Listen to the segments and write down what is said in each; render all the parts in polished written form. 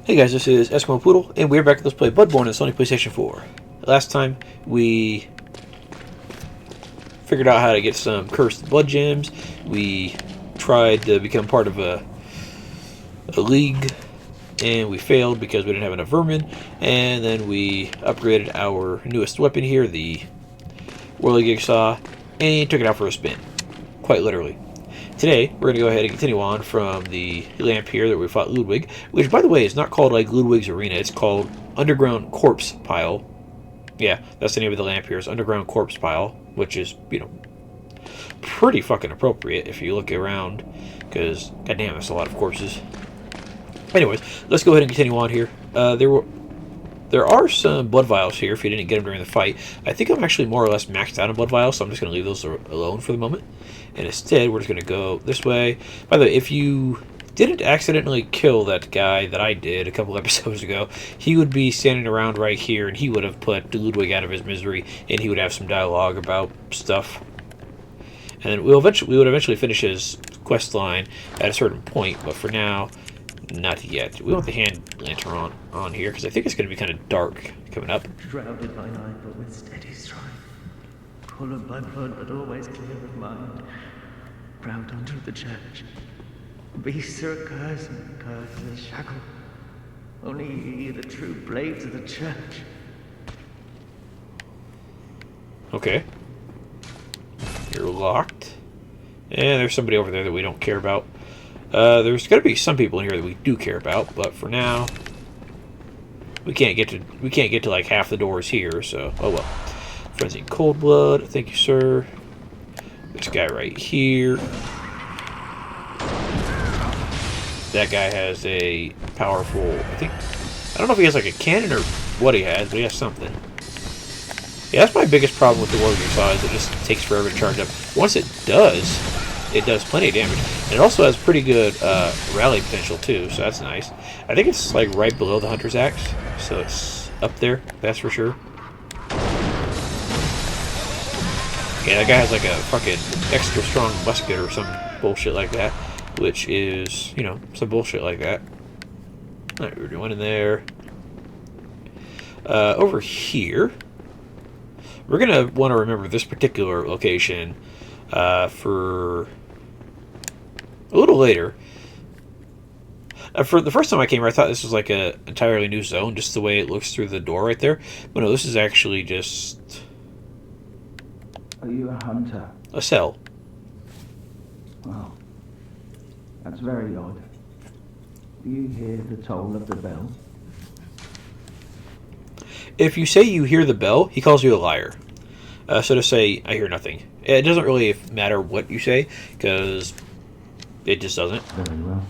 Hey guys, this is Eskimo Poodle, and we're back to Let's Play Bloodborne on Sony PlayStation 4. Last time, we figured out how to get some cursed blood gems. We tried to become part of a league, and we failed because we didn't have enough vermin. And then we upgraded our newest weapon here, the whirligig saw, and took it out for a spin. Quite literally. Today, we're going to go ahead and continue on from the lamp here that we fought Ludwig, which, by the way, is not called like Ludwig's Arena. It's called Underground Corpse Pile. Yeah, that's the name of the lamp here. It's Underground Corpse Pile, which is, you know, pretty fucking appropriate if you look around, because, goddamn, that's a lot of corpses. Anyways, let's go ahead and continue on here. There are some blood vials here if you didn't get them during the fight. I think I'm actually more or less maxed out on blood vials, so I'm just going to leave those alone for the moment. And instead, we're just going to go this way. By the way, if you didn't accidentally kill that guy that I did a couple episodes ago, he would be standing around right here, and he would have put Ludwig out of his misery, and he would have some dialogue about stuff. And then we would eventually finish his quest line at a certain point, but for now, not yet. We want the hand lantern on here, because I think it's going to be kind of dark coming up. Shrouded by night, but with steady strife. Hollowed by blood, but always clear of mind. Proud unto the church. Beasts are a curse, and curse is a shackle. Only ye, the true blades of the church. Okay. You're locked. And there's somebody over there that we don't care about. There's going to be some people in here that we do care about, but for now, we can't get to like half the doors here. So, oh well. Frenzy Cold Blood, thank you, sir. This guy right here. That guy has a powerful, I don't know if he has like a cannon or what he has, but he has something. Yeah, that's my biggest problem with the whirligig saw is it just takes forever to charge up. Once it does plenty of damage. And it also has pretty good rally potential too, so that's nice. I think it's like right below the Hunter's Axe, so it's up there, that's for sure. Yeah, that guy has like a fucking extra strong musket or some bullshit like that, which is, you know, some bullshit like that. Alright, we're doing in there. Over here, we're gonna want to remember this particular location for a little later. For the first time I came here, I thought this was like an entirely new zone, just the way it looks through the door right there. But no, this is actually just... Are you a hunter? a cell. Well, that's very odd. Do you hear the toll of the bell? If you say you hear the bell, he calls you a liar. So to say, I hear nothing. It doesn't really matter what you say, because it just doesn't. Very well.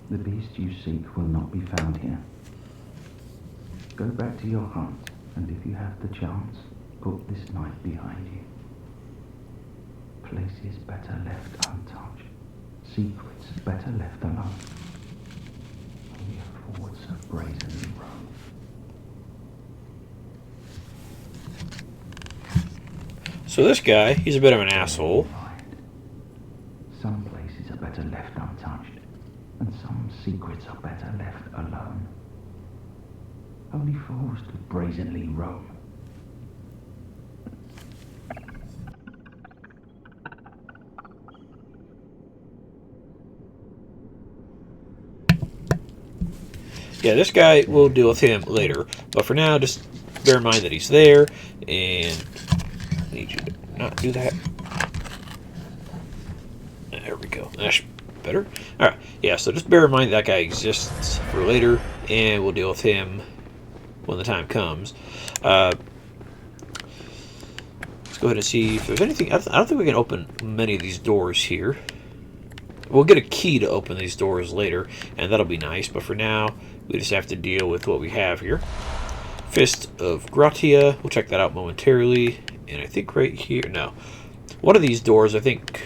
The beast you seek will not be found here. Go back to your hunt, and if you have the chance, put this night behind you. Places better left untouched. Secrets better left alone. Only a forwards of brazenly roam. So this guy, he's a bit of an asshole. Some places are better left untouched, and some secrets are better left alone. Only fools do brazenly roam. Yeah, this guy, we'll deal with him later. But for now, just bear in mind that he's there, and I need you to not do that. There we go. That's better. Alright, yeah, so just bear in mind that guy exists for later, and we'll deal with him when the time comes. Let's go ahead and see if there's anything. I don't think we can open many of these doors here. We'll get a key to open these doors later, and that'll be nice, but for now, we just have to deal with what we have here. Fist of Gratia, we'll check that out momentarily, and I think right here, no. One of these doors, I think,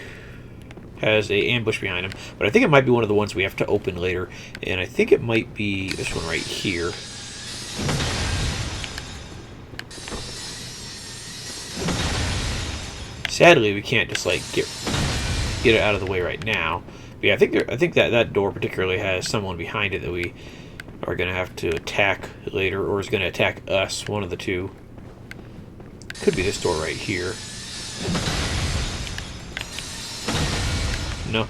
has a ambush behind him, but I think it might be one of the ones we have to open later, and I think it might be this one right here. Sadly, we can't just, like, get get it out of the way right now. But yeah, I think that door particularly has someone behind it that we are going to have to attack later, or is going to attack us, one of the two. Could be this door right here. No.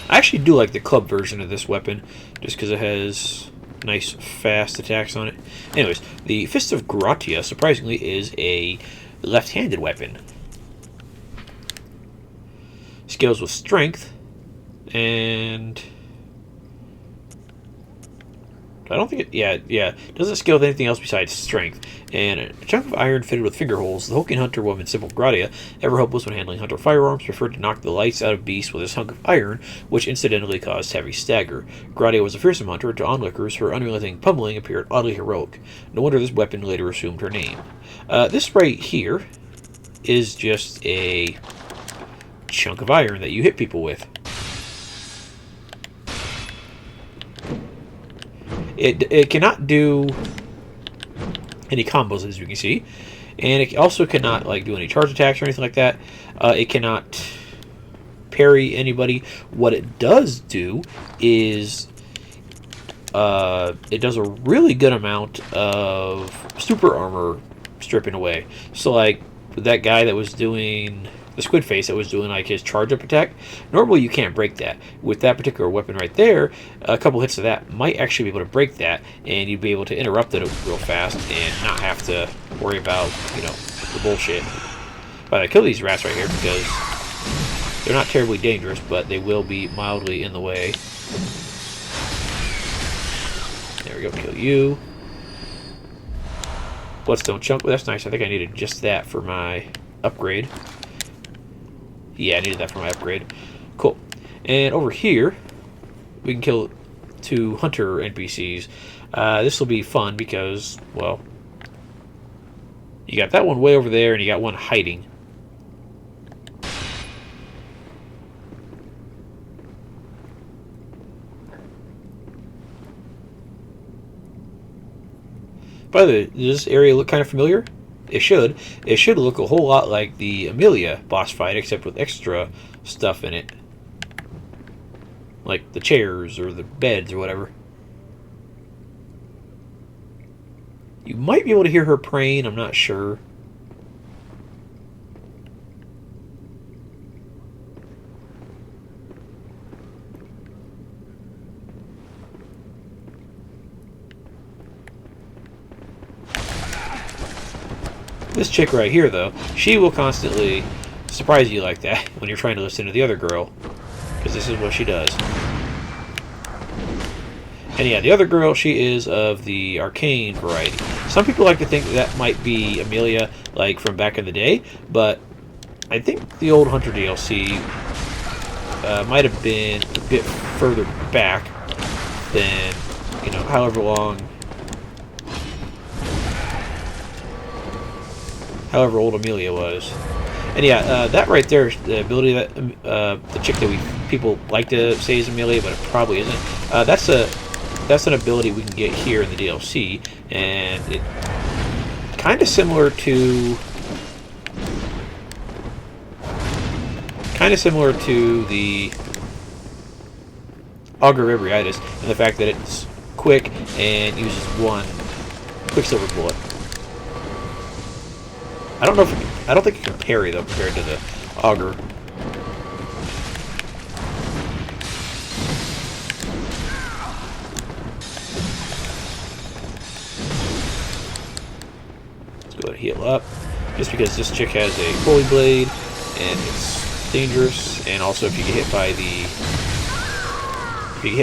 I actually do like the club version of this weapon, just because it has nice, fast attacks on it. Anyways, the Fist of Gratia, surprisingly, is a left-handed weapon. Scales with strength, and I don't think it, yeah, doesn't scale with anything else besides strength. And a chunk of iron fitted with finger holes. The hulking hunter woman, Simple Gratia, ever hopeless when handling hunter firearms, preferred to knock the lights out of beasts with this hunk of iron, which incidentally caused heavy stagger. Gratia was a fearsome hunter. To onlookers, her unrelenting pummeling appeared oddly heroic. No wonder this weapon later assumed her name. This right here is just a chunk of iron that you hit people with. It cannot do any combos, as you can see, and it also cannot like do any charge attacks or anything like that. It cannot parry anybody. What it does do is it does a really good amount of super armor stripping away. So like that guy that was doing the squid face, that was doing like his charge up attack, normally you can't break that. With that particular weapon right there, a couple hits of that might actually be able to break that, and you'd be able to interrupt it real fast and not have to worry about, you know, the bullshit. But I kill these rats right here because they're not terribly dangerous, but they will be mildly in the way. There we go, kill you. Bloodstone chunk, well, that's nice. I think I needed just that for my upgrade. Yeah, I needed that for my upgrade. Cool. And over here, we can kill 2 hunter NPCs. This will be fun because, well, you got that one way over there, and you got one hiding. By the way, does this area look kind of familiar? It should. It should look a whole lot like the Amelia boss fight, except with extra stuff in it. Like the chairs or the beds or whatever. You might be able to hear her praying, I'm not sure. This chick right here, though, she will constantly surprise you like that when you're trying to listen to the other girl. Because this is what she does. And yeah, the other girl, she is of the arcane variety. Some people like to think that might be Amelia, like from back in the day, but I think the old Hunter DLC might have been a bit further back than, you know, however old Amelia was. And yeah, that right there is the ability that the chick that people like to say is Amelia, but it probably isn't. That's an ability we can get here in the DLC, and it kind of similar to the Augur of Ebrietas, and the fact that it's quick and uses 1 Quicksilver bullet. I don't think it can parry though compared to the Augur. Let's go ahead and heal up. Just because this chick has a holy blade and it's dangerous, and also if you get hit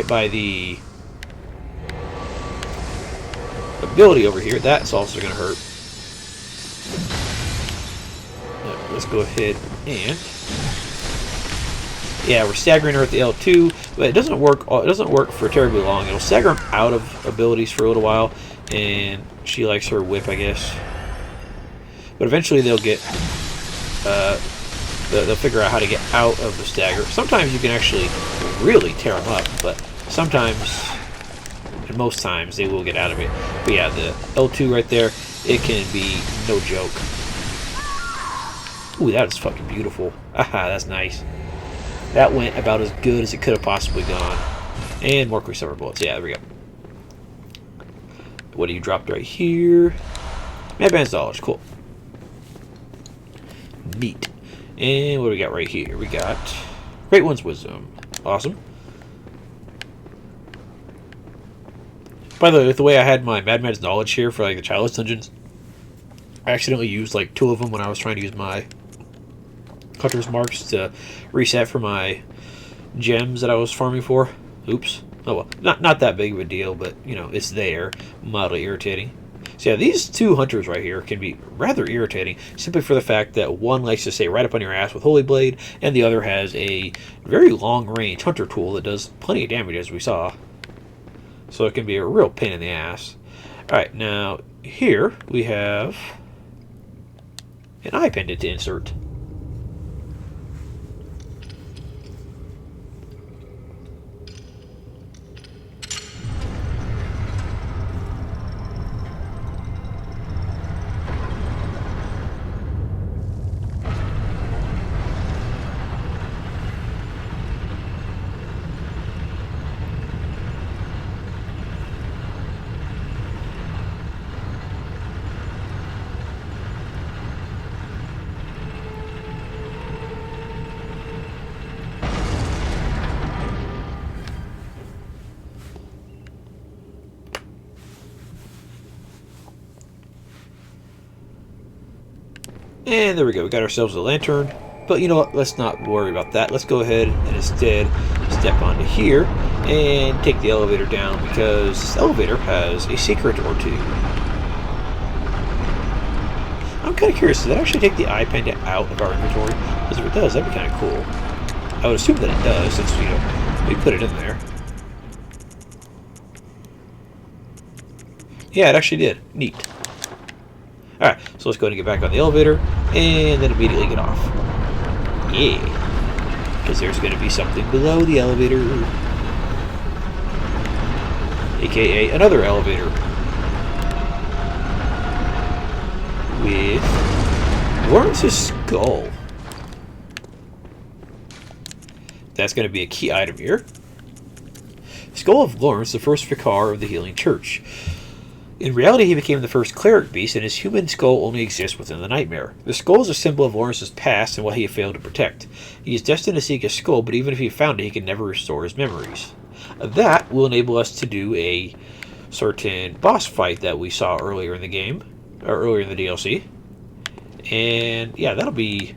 by the ability over here, that's also going to hurt. Let's go ahead and yeah, we're staggering her at the L2, but it doesn't work. It doesn't work for terribly long. It'll stagger them out of abilities for a little while, and she likes her whip, I guess. But eventually they'll get they'll figure out how to get out of the stagger. Sometimes you can actually really tear them up, but sometimes, and most times, they will get out of it. But yeah, the L2 right there, it can be no joke. Ooh, that is fucking beautiful. Aha, that's nice. That went about as good as it could have possibly gone. And more Quicksilver bullets. Yeah, there we go. What do you dropped right here? Madman's dollars. Cool. Neat. And what do we got right here? We got Great One's Wisdom. Awesome. By the way, with the way I had my Madman's knowledge here for like the childless dungeons, I accidentally used like 2 of them when I was trying to use my Hunter's Marks to reset for my gems that I was farming for. Oops. Oh well, not that big of a deal, but you know, it's there. Mildly irritating. So yeah, these 2 hunters right here can be rather irritating, simply for the fact that one likes to stay right up on your ass with Holy Blade, and the other has a very long-range hunter tool that does plenty of damage, as we saw. So it can be a real pain in the ass. Alright, now here we have an eye pendant to insert. And there we go, we got ourselves a lantern. But you know what, let's not worry about that. Let's go ahead and instead step onto here and take the elevator down, because this elevator has a secret or 2. I'm kind of curious, does that actually take the eye pendant out of our inventory? Because if it does, that'd be kind of cool. I would assume that it does, since, you know, we put it in there. Yeah, it actually did. Neat. Alright, so let's go ahead and get back on the elevator, and then immediately get off. Yeah. Because there's going to be something below the elevator. AKA another elevator. With Lawrence's skull. That's going to be a key item here. Skull of Lawrence, the first vicar of the Healing Church. In reality, he became the first cleric beast, and his human skull only exists within the nightmare. The skull is a symbol of Lawrence's past and what he had failed to protect. He is destined to seek his skull, but even if he found it, he can never restore his memories. That will enable us to do a certain boss fight that we saw earlier in the game, or earlier in the DLC. And yeah, that'll be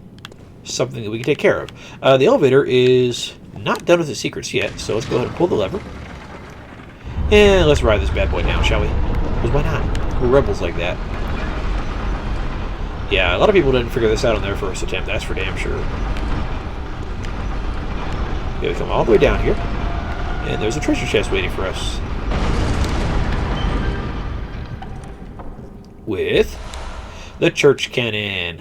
something that we can take care of. The elevator is not done with its secrets yet, so let's go ahead and pull the lever. And let's ride this bad boy down, shall we? Because why not? We're rebels like that. Yeah, a lot of people didn't figure this out on their first attempt, that's for damn sure. Okay, we come all the way down here. And there's a treasure chest waiting for us. With the church cannon.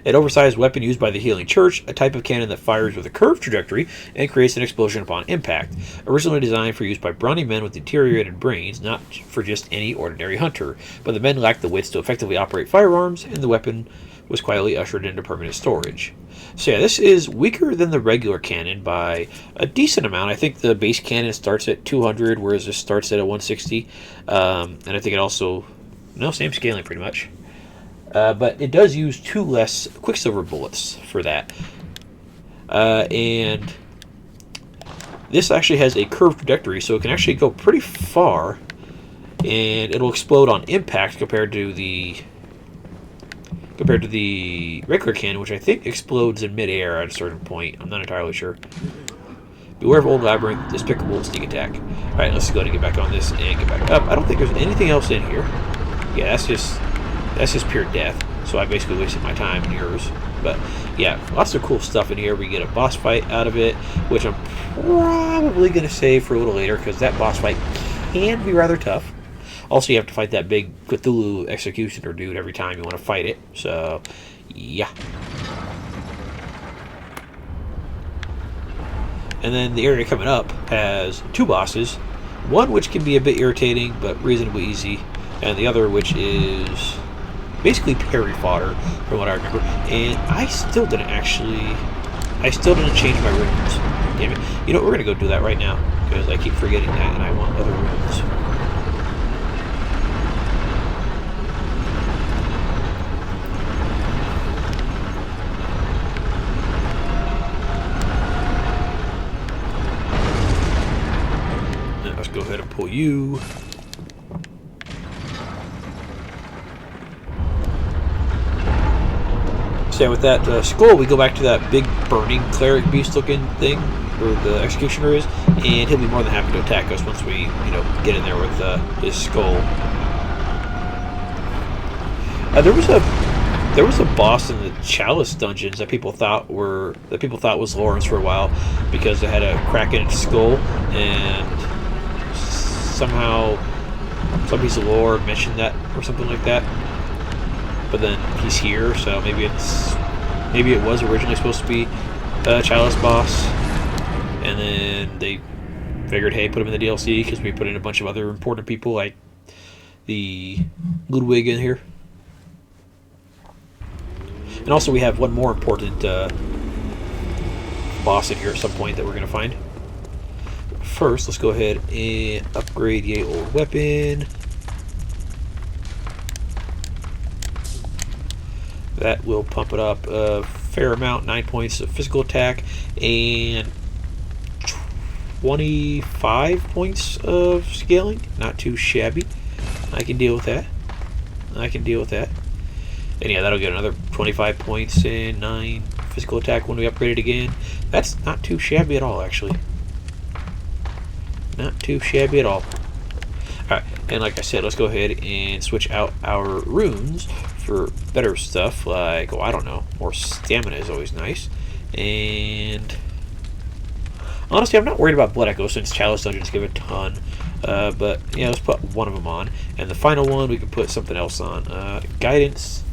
An oversized weapon used by the Healing Church, a type of cannon that fires with a curved trajectory and creates an explosion upon impact. Originally designed for use by brawny men with deteriorated brains, not for just any ordinary hunter. But the men lacked the wits to effectively operate firearms, and the weapon was quietly ushered into permanent storage. So yeah, this is weaker than the regular cannon by a decent amount. I think the base cannon starts at 200, whereas this starts at a 160. And I think it also... No, same scaling pretty much. But it does use 2 less Quicksilver bullets for that. And this actually has a curved trajectory, so it can actually go pretty far. And it'll explode on impact compared to the regular cannon, which I think explodes in midair at a certain point. I'm not entirely sure. Beware of Old Labyrinth, despicable sneak attack. Alright, let's go ahead and get back on this and get back up. I don't think there's anything else in here. Yeah, that's just pure death. So I basically wasted my time and yours. But yeah, lots of cool stuff in here. We get a boss fight out of it, which I'm probably going to save for a little later, because that boss fight can be rather tough. Also, you have to fight that big Cthulhu executioner dude every time you want to fight it. So, yeah. And then the area coming up has 2 bosses, One which can be a bit irritating, but reasonably easy, and the other which is basically parry fodder, from what I remember. And I still didn't change my runes. Damn it. You know what, we're going to go do that right now, because I keep forgetting that, and I want other runes. Now, let's go ahead and pull you. So with that skull, we go back to that big burning cleric beast looking thing, where the executioner is, and he'll be more than happy to attack us once we, get in there with his skull. There was a boss in the Chalice dungeons that people thought was Lawrence for a while, because it had a crack in its skull, and somehow some piece of lore mentioned that or something like that. But then he's here, so maybe it was originally supposed to be a Chalice boss, and then they figured, hey, put him in the DLC because we put in a bunch of other important people like the Ludwig in here. And also we have one more important boss in here at some point that we're going to find. First, let's go ahead and upgrade Yay Old Weapon. That will pump it up a fair amount, 9 points of physical attack, and 25 points of scaling. Not too shabby. I can deal with that. And yeah, that'll get another 25 points and 9 physical attack when we upgrade it again. That's not too shabby at all, actually. Not too shabby at all. Alright, and like I said, let's go ahead and switch out our runes for better stuff, like, I don't know, more stamina is always nice. And honestly, I'm not worried about Blood Echo since Chalice Dungeons give a ton. But yeah, let's put one of them on. And the final one, we can put something else on. Guidance.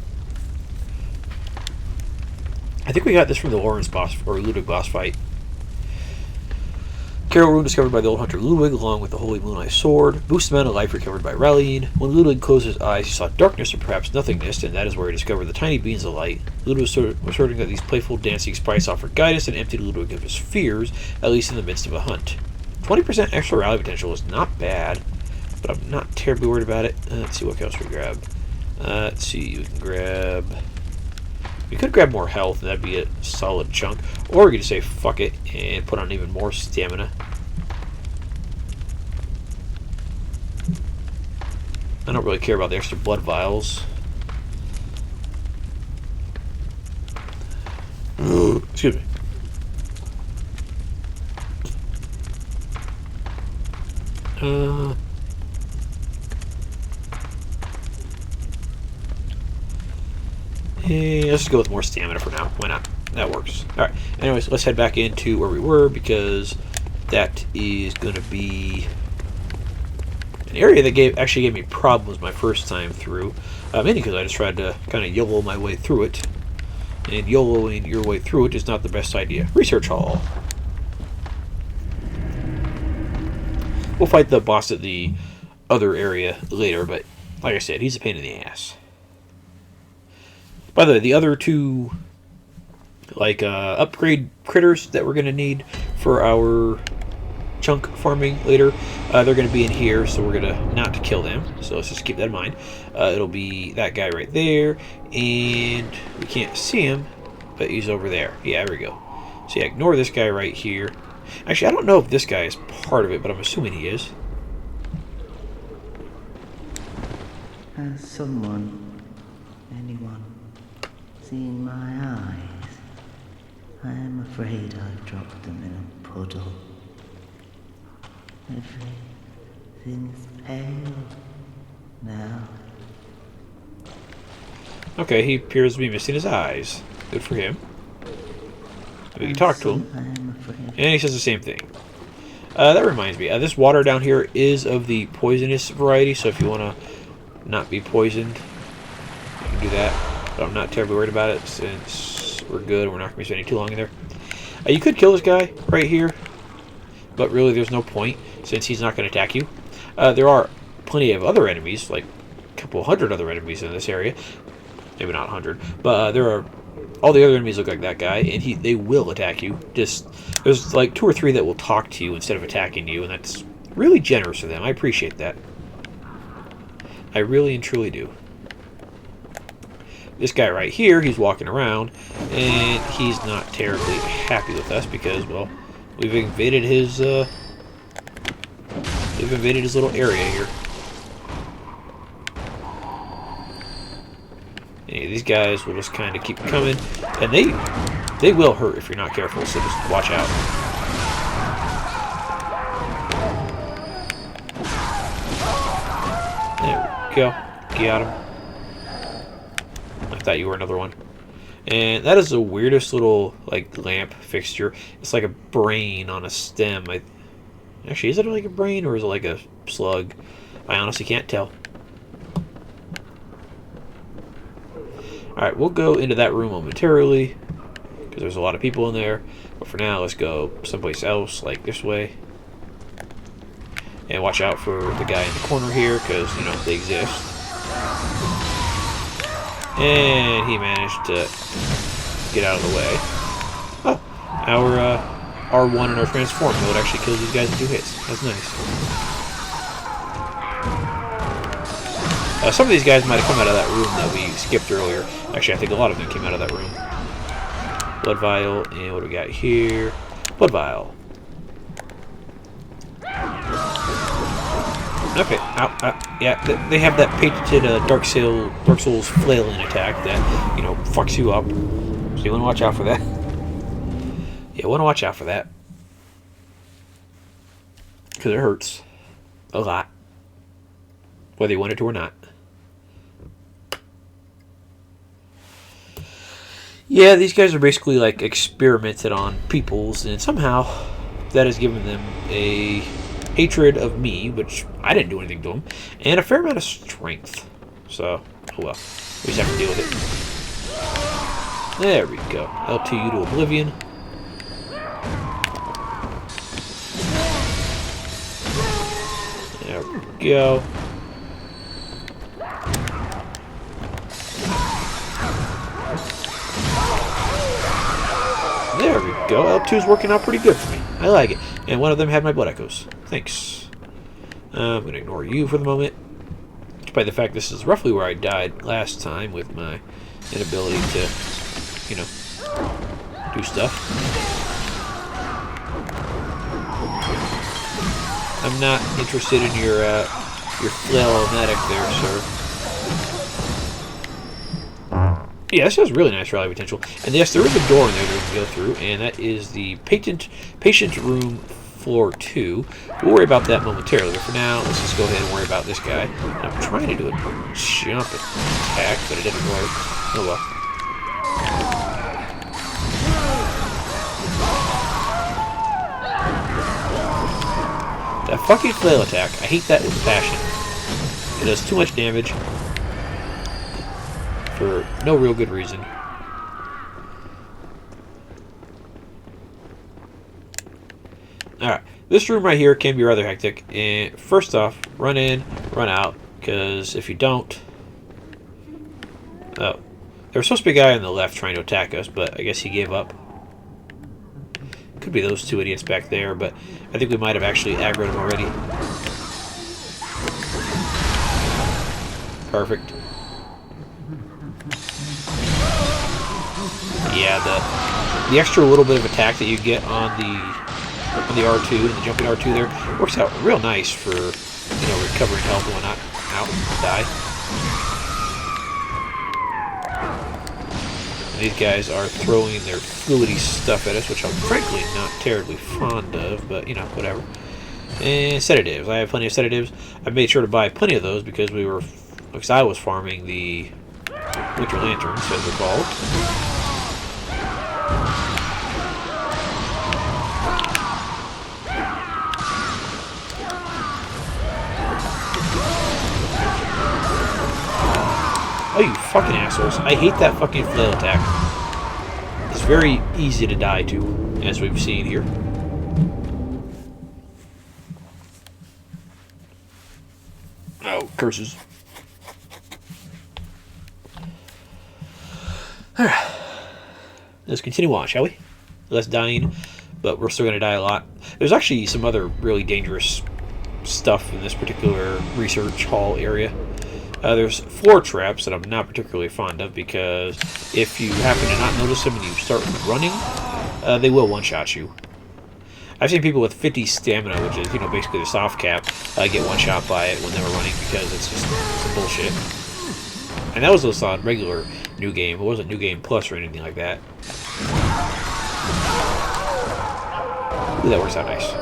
I think we got this from the Lawrence boss, or Ludwig boss fight. Carol rune discovered by the old hunter Ludwig, along with the Holy Moonlight Sword. Boost amount of life recovered by rallying. When Ludwig closed his eyes, he saw darkness or perhaps nothingness, and that is where he discovered the tiny beams of light. Ludwig was asserting that these playful dancing sprites offered guidance and emptied Ludwig of his fears, at least in the midst of a hunt. 20% extra rally potential is not bad, but I'm not terribly worried about it. Let's see what else we grab. Let's see, we can grab... We could grab more health, and that'd be a solid chunk. Or we could just say, fuck it, and put on even more stamina. I don't really care about the extra blood vials. Excuse me. Let's just go with more stamina for now. Why not? That works. Alright, anyways, let's head back into where we were, because that is going to be an area that actually gave me problems my first time through. Mainly because I just tried to kind of YOLO my way through it. And YOLOing your way through it is not the best idea. Research Hall. We'll fight the boss at the other area later, but like I said, he's a pain in the ass. By the way, the other two upgrade critters that we're going to need for our chunk farming later, they're going to be in here, so we're going to not kill them. So let's just keep that in mind. It'll be that guy right there, and we can't see him, but he's over there. Yeah, there we go. So yeah, ignore this guy right here. Actually, I don't know if this guy is part of it, but I'm assuming he is. Has someone, anyone, seen my eyes? I am afraid I've dropped them in a puddle. Everything's pale now. Okay, he appears to be missing his eyes. Good for him. We can talk to him. And he says the same thing. That reminds me, this water down here is of the poisonous variety, so if you want to not be poisoned, you can do that. But I'm not terribly worried about it since we're good and we're not going to be spending too long in there. You could kill this guy right here, but really there's no point since he's not going to attack you. There are plenty of other enemies, like a couple hundred other enemies in this area. Maybe not 100, but there are. All the other enemies look like that guy, and they will attack you. Just there's like 2 or 3 that will talk to you instead of attacking you, and that's really generous of them. I appreciate that. I really and truly do. This guy right here, he's walking around, and he's not terribly happy with us because, well, we've invaded his little area here. And these guys will just kind of keep coming, and they will hurt if you're not careful. So just watch out. There we go. Got him. I thought you were another one. And that is the weirdest little like lamp fixture. It's like a brain on a stem. Actually, is it like a brain or is it like a slug? I honestly can't tell. Alright, we'll go into that room momentarily because there's a lot of people in there. But for now, let's go someplace else, like this way. And watch out for the guy in the corner here because, you know, they exist. And he managed to get out of the way. Oh, our R1 and our transform mode actually kills these guys in 2 hits. That's nice. Some of these guys might have come out of that room that we skipped earlier. Actually, I think a lot of them came out of that room. Blood vial, and what do we got here? Blood vial. Okay, yeah, they have that patented Dark Souls flailing attack that, you know, fucks you up. So you want to watch out for that. Yeah, want to watch out for that. Because it hurts. A lot. Whether you want it to or not. Yeah, these guys are basically like experimented on peoples, and somehow that has given them a hatred of me, which I didn't do anything to them, and a fair amount of strength. So, oh well. We just have to deal with it. There we go. L2 you to oblivion. There we go. There we go. L2's working out pretty good for me. I like it. And one of them had my blood echoes. Thanks. I'm going to ignore you for the moment. Despite the fact this is roughly where I died last time with my inability to, you know, do stuff. I'm not interested in your flail-o-matic there, sir. Yeah, this has really nice rally potential. And yes, there is a door in there that we can go through, and that is the patient room floor 2. We'll worry about that momentarily, but for now, let's just go ahead and worry about this guy. And I'm trying to do a jump attack, but it didn't work. Oh well. That fucking flail attack, I hate that with passion. It does too much damage. For no real good reason. Alright, this room right here can be rather hectic. And first off, run in, run out, because if you don't... Oh, there was supposed to be a guy on the left trying to attack us, but I guess he gave up. Could be those 2 idiots back there, but I think we might have actually aggroed him already. Perfect. Yeah, the extra little bit of attack that you get on the R2 and the jumping R2 there works out real nice for, you know, recovering health and whatnot. Ow, die. And these guys are throwing their fluidy stuff at us, which I'm frankly not terribly fond of, but you know, whatever. And sedatives. I have plenty of sedatives. I made sure to buy plenty of those because I was farming the Winter Lanterns, as they're called. Oh, you fucking assholes. I hate that fucking flail attack. It's very easy to die to, as we've seen here. curses. Alright. Let's continue on, shall we? Less dying, but we're still going to die a lot. There's actually some other really dangerous stuff in this particular research hall area. There's floor traps that I'm not particularly fond of because if you happen to not notice them and you start running, they will one-shot you. I've seen people with 50 stamina, which is, you know, basically the soft cap, get one-shot by it when they were running because it's just some bullshit. And that was just on regular New Game. It wasn't New Game Plus or anything like that. Ooh, that works out nice.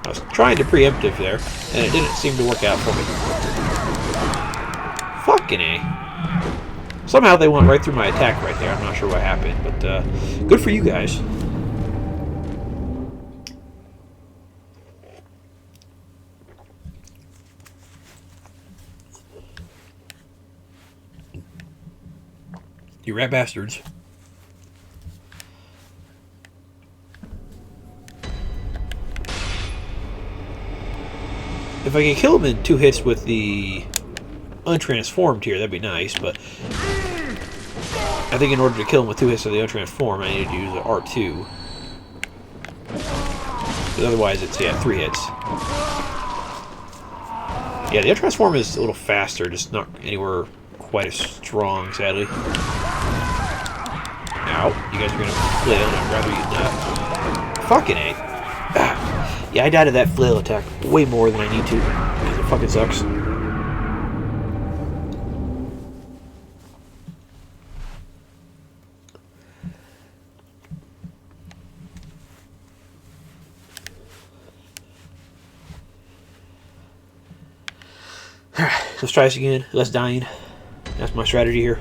I was trying to preemptive there, and it didn't seem to work out for me. Fucking A. Somehow they went right through my attack right there. I'm not sure what happened, but good for you guys. You rat bastards. If I can kill him in 2 hits with the untransformed here, that'd be nice, but I think in order to kill him with 2 hits of the untransformed, I need to use the R2. Because otherwise it's, yeah, 3 hits. Yeah, the untransformed is a little faster, just not anywhere quite as strong, sadly. Ow. You guys are gonna flail, and I'd rather you not. Fucking A. Ah. Yeah, I died of that flail attack way more than I need to, because it fucking sucks. Alright, let's try this again. Less dying. That's my strategy here.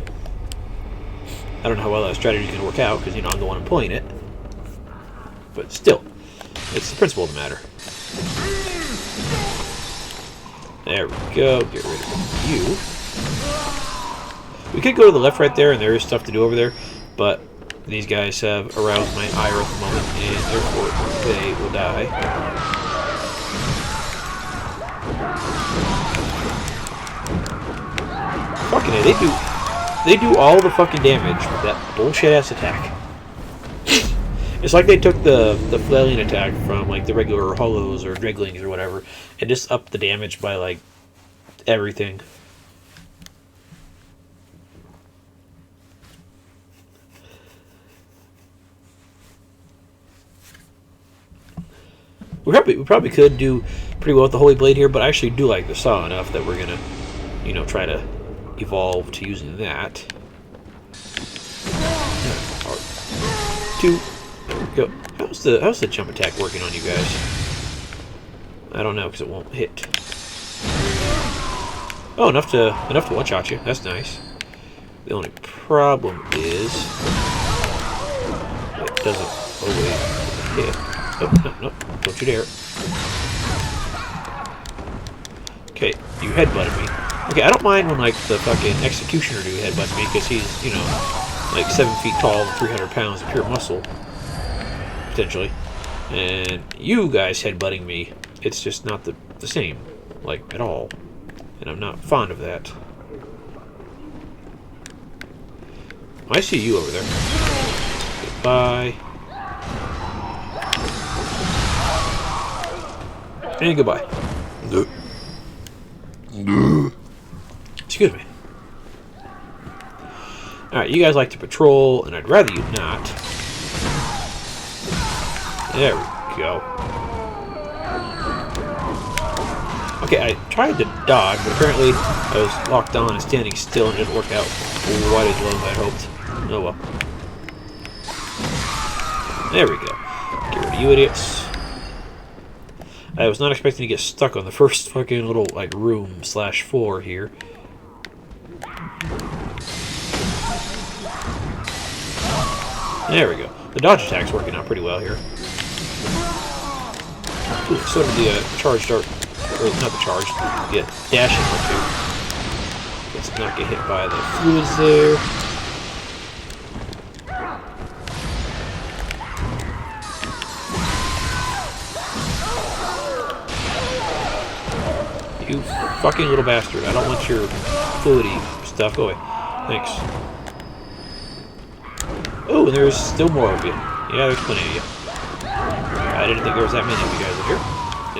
I don't know how well that strategy is going to work out, because, you know, I'm the one employing it. But still, it's the principle of the matter. There we go. Get rid of you. We could go to the left right there, and there is stuff to do over there, but these guys have aroused my ire at the moment, and therefore they will die. Fucking it, they do all the fucking damage with that bullshit ass attack. It's like they took the flailing attack from like the regular hollows or draglings or whatever and just upped the damage by like everything. We probably could do pretty well with the Holy Blade here, but I actually do like the Saw enough that we're gonna, you know, try to evolve to using that. R2. There we go. How's the jump attack working on you guys? I don't know because it won't hit. Oh, enough to one-shot you. That's nice. The only problem is it doesn't always hit. Oh, no, don't you dare. Okay, you headbutted me. Okay, I don't mind when, like, the fucking executioner dude headbutts me, because he's, you know, like 7 feet tall and 300 pounds of pure muscle. Potentially. And you guys headbutting me, it's just not the same. Like, at all. And I'm not fond of that. I see you over there. Goodbye. And goodbye. Excuse me. Alright, you guys like to patrol, and I'd rather you not. There we go. Okay, I tried to dodge, but apparently I was locked on and standing still and it didn't work out quite as well as I'd hoped. Oh well. There we go. Get rid of you idiots. I was not expecting to get stuck on the first fucking little, like, room/floor here. There we go. The dodge attack's working out pretty well here. Ooh, so did the charge dart, or not the charge, the dashing one too. Let's not get hit by the fluids there. You fucking little bastard. I don't want your fluidy stuff. Go away. Thanks. Oh, and there's still more of you. Yeah, there's plenty of you. I didn't think there was that many of you guys in here.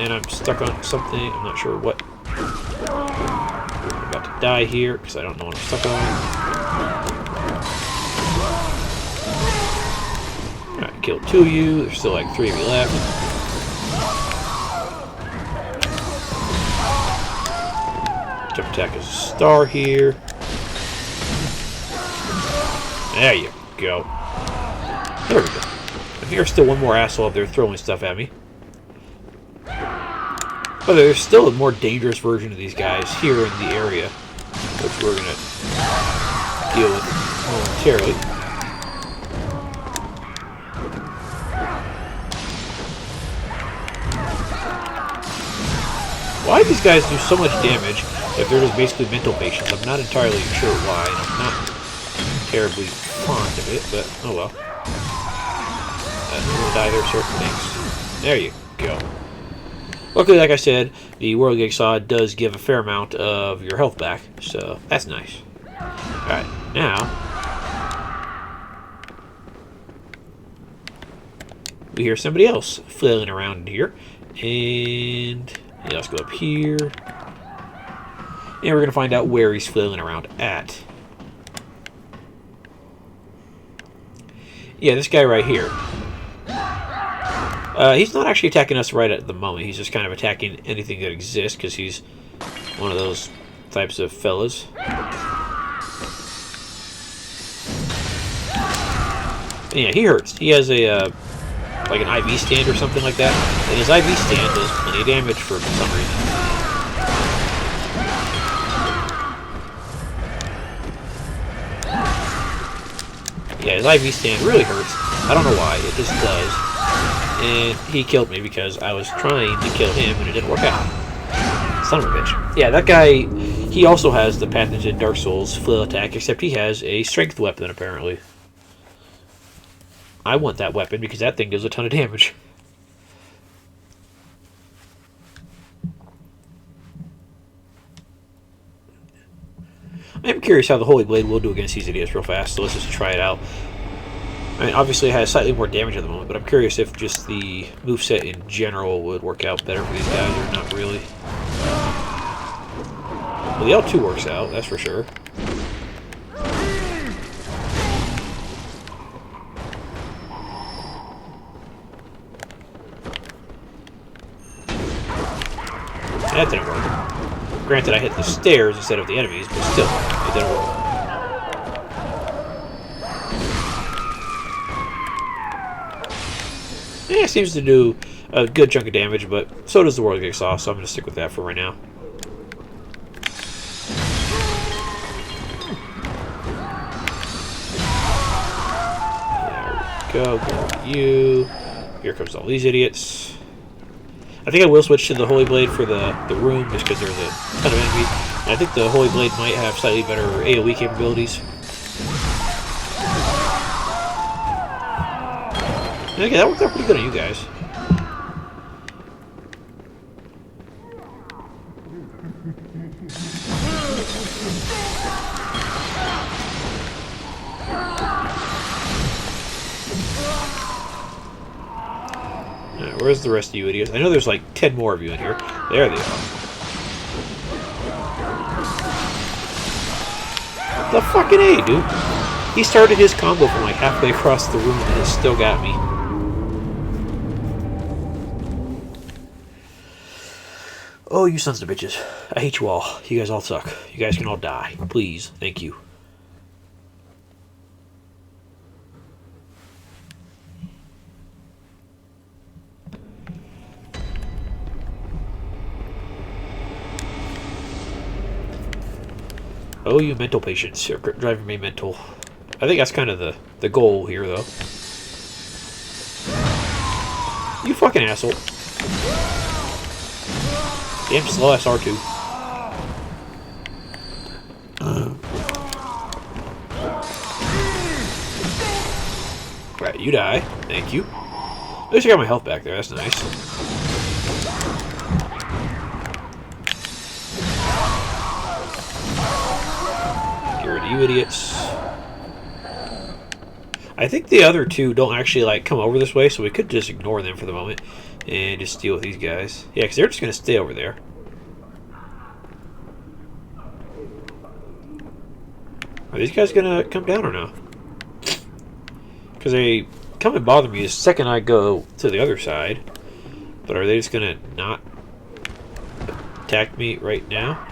And I'm stuck on something. I'm not sure what. I'm about to die here because I don't know what I'm stuck on. Alright, killed 2 of you. There's still like 3 of you left. Jump attack is a star here. There you go. There we go. I think there's still one more asshole up there throwing stuff at me. But there's still a more dangerous version of these guys here in the area, which we're going to deal with momentarily. Why do these guys do so much damage if they're just basically mental patients? I'm not entirely sure why, and I'm not terribly fond of it, but oh well. I'm going to die there, sir. Thanks. There you go. Luckily, like I said, the World Jigsaw does give a fair amount of your health back, so that's nice. Alright, now we hear somebody else flailing around here. And yeah, let's go up here. And we're going to find out where he's flailing around at. Yeah, this guy right here. He's not actually attacking us right at the moment. He's just kind of attacking anything that exists because he's one of those types of fellas. And yeah, he hurts. He has a like an IV stand or something like that, and his IV stand does plenty of damage for some reason. Yeah, his IV stand really hurts. I don't know why. It just does. And he killed me because I was trying to kill him and it didn't work out. Son of a bitch. Yeah, that guy, he also has the patented Dark Souls flail attack, except he has a strength weapon, apparently. I want that weapon because that thing does a ton of damage. I'm curious how the Holy Blade will do against these idiots real fast, so let's just try it out. I mean, obviously it has slightly more damage at the moment, but I'm curious if just the moveset in general would work out better for these guys, or not really. Well, the L2 works out, that's for sure. That didn't work. Granted, I hit the stairs instead of the enemies, but still, it didn't work. Yeah, it seems to do a good chunk of damage, but so does the World Jigsaw, so I'm going to stick with that for right now. There we go. Go with you. Here comes all these idiots. I think I will switch to the Holy Blade for the room, just because there's a ton of enemies. And I think the Holy Blade might have slightly better AoE capabilities. Okay, that worked out pretty good on you guys. Alright, where's the rest of you idiots? I know there's like 10 more of you in here. There they are. The fucking A, dude. He started his combo from like halfway across the room and it still got me. Oh, you sons of bitches. I hate you all. You guys all suck. You guys can all die. Please. Thank you. Oh, you mental patients. You're driving me mental. I think that's kind of the goal here, though. You fucking asshole. Damn slow ass R2. Right, you die. Thank you. At least I got my health back there. That's nice. you idiots. I think the other two don't actually like come over this way, so we could just ignore them for the moment and just deal with these guys. Yeah, because they're just going to stay over there. Are these guys going to come down or no? Because they come and bother me the second I go to the other side. But are they just going to not attack me right now?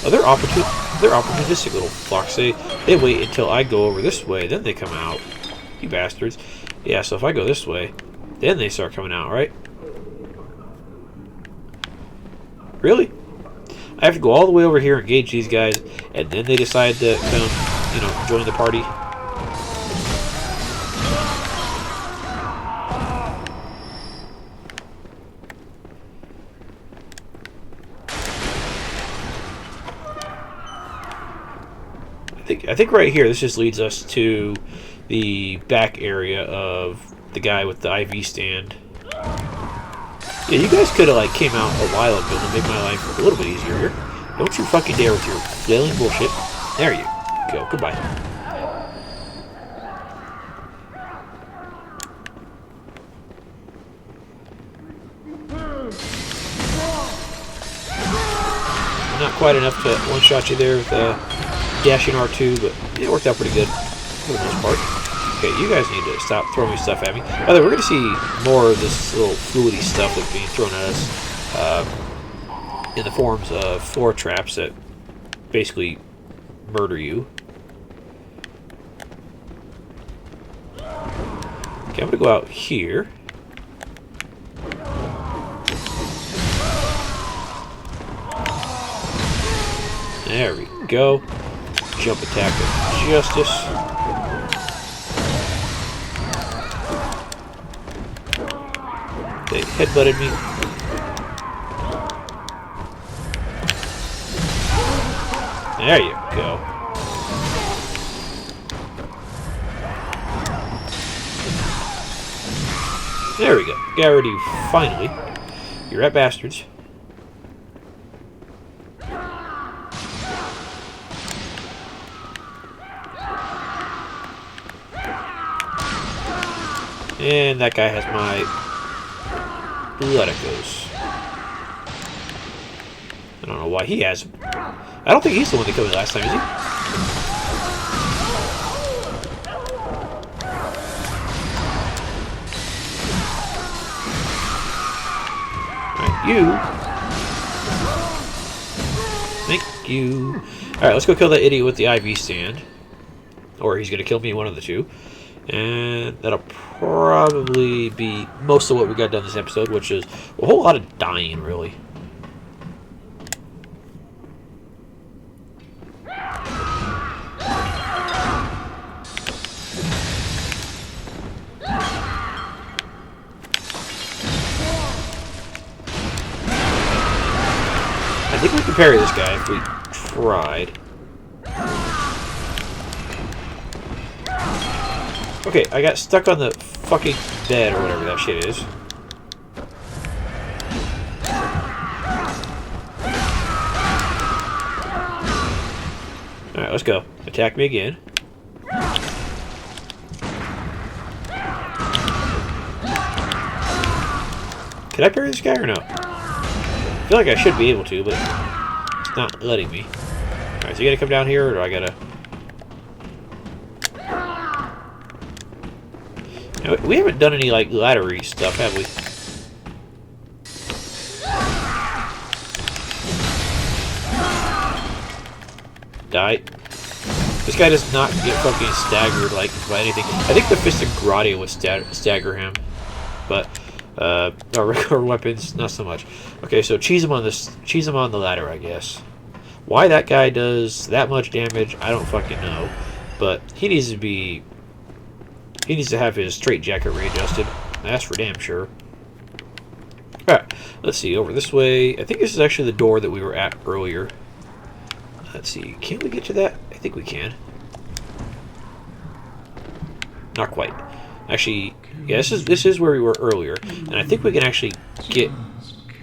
Oh, they're opportunistic little fucks. They wait until I go over this way, then they come out. You bastards. Yeah, so if I go this way, then they start coming out, right? Really? I have to go all the way over here and engage these guys, and then they decide to come, you know, join the party? I think right here, this just leads us to the back area of the guy with the IV stand. Yeah, you guys could have like came out a while ago to make my life a little bit easier here. Don't you fucking dare with your flailing bullshit. There you go. Goodbye. Not quite enough to one-shot you there with dashing R2, but it worked out pretty good for the most part. Okay, you guys need to stop throwing stuff at me. By the way, we're going to see more of this little fluidy stuff that's being thrown at us in the forms of floor traps that basically murder you. Okay, I'm going to go out here. There we go. Jump attack of justice. They headbutted me. There you go. There we go. Garrity, finally. You're at bastards. And that guy has my blood echoes. I don't know why he has. I don't think he's the one that killed me last time, is he? Alright, you. Thank you. Alright, let's go kill that idiot with the IV stand. Or he's gonna kill me, one of the two. And that'll probably be most of what we got done this episode, which is a whole lot of dying, really. I think we could parry this guy if we tried. Okay, I got stuck on the fucking bed or whatever that shit is. Alright, let's go. Attack me again. Can I parry this guy or no? I feel like I should be able to, but it's not letting me. Alright, so you gotta come down here, or do I gotta... We haven't done any, like, laddery stuff, have we? Die. This guy does not get fucking staggered, like, by anything. I think the Fist of Gratia would stagger him. But, our regular weapons, not so much. Okay, so cheese him on the ladder, I guess. Why that guy does that much damage, I don't fucking know. But he needs to be... He needs to have his straitjacket readjusted. That's for damn sure. Alright, let's see, over this way. I think this is actually the door that we were at earlier. Let's see, can we get to that? I think we can. Not quite. Actually, yeah, this is where we were earlier. And I think we can actually get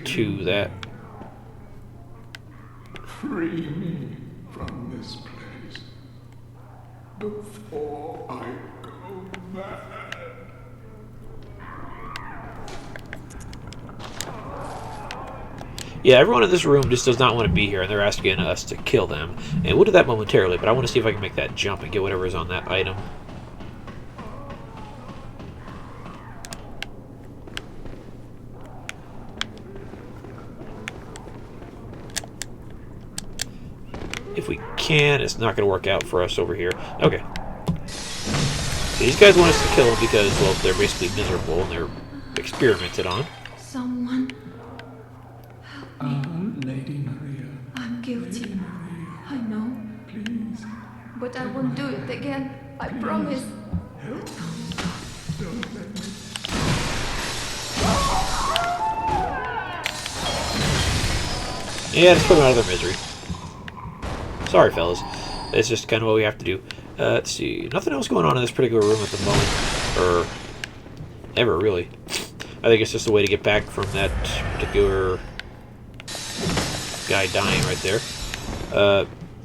to that. Free me from this place. before I go mad. Yeah, everyone in this room just does not want to be here, and they're asking us to kill them. And we'll do that momentarily, but I want to see if I can make that jump and get whatever is on that item. If we can, it's not going to work out for us over here. Okay. These guys want us to kill them because, well, they're basically miserable and they're experimented on. Someone. Lady Maria. I'm guilty. Lady Maria, I know. please. But I won't do it again. I promise. Help me. Don't let me. Yeah, just put them out of their misery. Sorry, fellas. It's just kind of what we have to do. Let's see. Nothing else going on in this particular room at the moment. Or ever, really. I think it's just a way to get back from that particular guy dying right there.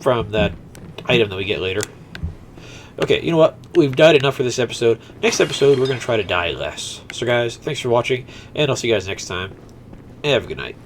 From that item that we get later. Okay, you know what? We've died enough for this episode. Next episode, we're going to try to die less. So guys, thanks for watching, and I'll see you guys next time. And have a good night.